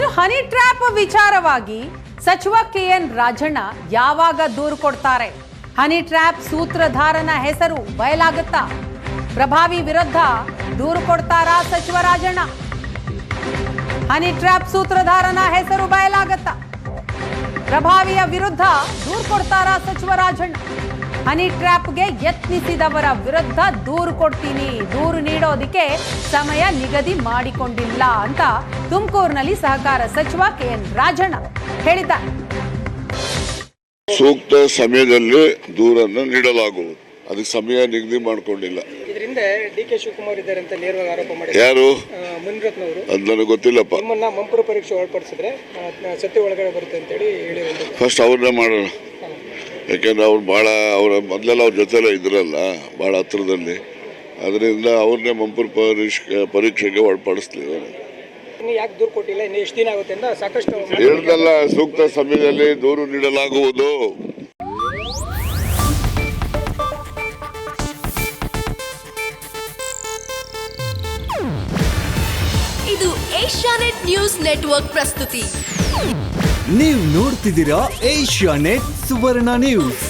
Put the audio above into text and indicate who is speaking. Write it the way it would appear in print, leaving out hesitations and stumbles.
Speaker 1: ಇನ್ನು honey trap ವಿಚಾರವಾಗಿ ಸಚಿವ ಕೆಎನ್ ರಾಜಣ್ಣ ಯಾವಾಗ ದೂರು ಕೊಡ್ತಾರೆ? ಹನಿ ಟ್ರ್ಯಾಪ್ ಸೂತ್ರಧಾರನ ಹೆಸರು ಬಯಲಾಗುತ್ತಾ? ಪ್ರಭಾವಿ ವಿರುದ್ಧ ದೂರು ಕೊಡ್ತಾರಾ ಸಚಿವ ರಾಜಣ್ಣ? ಹನಿ ಟ್ರ್ಯಾಪ್ ಸೂತ್ರಧಾರನ ಹೆಸರು ಬಯಲಾಗುತ್ತಾ? ಪ್ರಭಾವಿಯ ವಿರುದ್ಧ ದೂರು ಕೊಡ್ತಾರಾ ಸಚಿವ ರಾಜಣ್ಣ? ಹನಿ ಟ್ರ್ಯಾಪ್ಗೆ ಯತ್ನಿಸಿದವರ ವಿರುದ್ಧ ದೂರು ಕೊಡ್ತೀನಿ, ದೂರು ನೀಡೋದಕ್ಕೆ ಸಮಯ ನಿಗದಿ ಮಾಡಿಕೊಂಡಿಲ್ಲ ಅಂತ ತುಮಕೂರಿನಲ್ಲಿ ಸಹಕಾರ ಸಚಿವ ಕೆಎನ್ ರಾಜಣ್ಣ ಹೇಳಿದ್ದಾರೆ.
Speaker 2: ಸೂಕ್ತ ಸಮಯದಲ್ಲಿ ದೂರನ್ನು ನೀಡಲಾಗುವುದು, ಅದಕ್ಕೆ ಸಮಯ ನಿಗದಿ ಮಾಡಿಕೊಂಡಿಲ್ಲ.
Speaker 3: ಇದರಿಂದ ಡಿ.ಕೆ. ಶಿವಕುಮಾರ್ ಇದ್ದಾರೆ ಅಂತ ನೇರವಾಗಿ ಆರೋಪ ಮಾಡಿದ್ದಾರೆ.
Speaker 2: ಯಾರು?
Speaker 3: ಮುನಿರತ್ನವರು.
Speaker 2: ಅದು ನನಗೆ ಗೊತ್ತಿಲ್ಲಪ್ಪ.
Speaker 3: ನಿಮ್ಮನ್ನ ಮಂಪರು ಪರೀಕ್ಷೆ ಒಳಪಡಿಸಿದ್ರೆ ಸತ್ಯ ಒಳಗಡೆ ಬರುತ್ತೆ ಅಂತೇಳಿ ಹೇಳಿ.
Speaker 2: ಫಸ್ಟ್ ಅವ್ರನ್ನೇ ಮಾಡೋಣ, ಯಾಕೆಂದ್ರೆ ಅವ್ರು ಭಾಳ ಮೊದಲೆಲ್ಲ ಅವ್ರ ಜೊತೆಲ್ಲ ಇದ್ರಲ್ಲ ಭಾಳ ಹತ್ರದಲ್ಲಿ, ಅದರಿಂದ ಅವ್ರನ್ನೇ ಮಂಪರು ಪರೀಕ್ಷೆಗೆ ಒಳಪಡಿಸ್ತೀವಿ.
Speaker 3: ಇನ್ನು ಯಾಕೆ ದೂರು ಕೊಟ್ಟಿಲ್ಲ, ಇನ್ನು ಎಷ್ಟು ದಿನ ಆಗುತ್ತೆ ಅಂತ ಸಾಕಷ್ಟು
Speaker 2: ಹೇಳ್ದಲ್ಲ, ಸೂಕ್ತ ಸಮಯದಲ್ಲಿ ದೂರು ನೀಡಲಾಗುವುದು.
Speaker 4: ಇದು ಏಷ್ಯಾನೆಟ್ ನ್ಯೂಸ್ ನೆಟ್ವರ್ಕ್ ಪ್ರಸ್ತುತಿ.
Speaker 5: ನೀವು ನೋಡ್ತಿದ್ದೀರಾ ಏಷ್ಯಾನೆಟ್ ಸುವರ್ಣ ನ್ಯೂಸ್.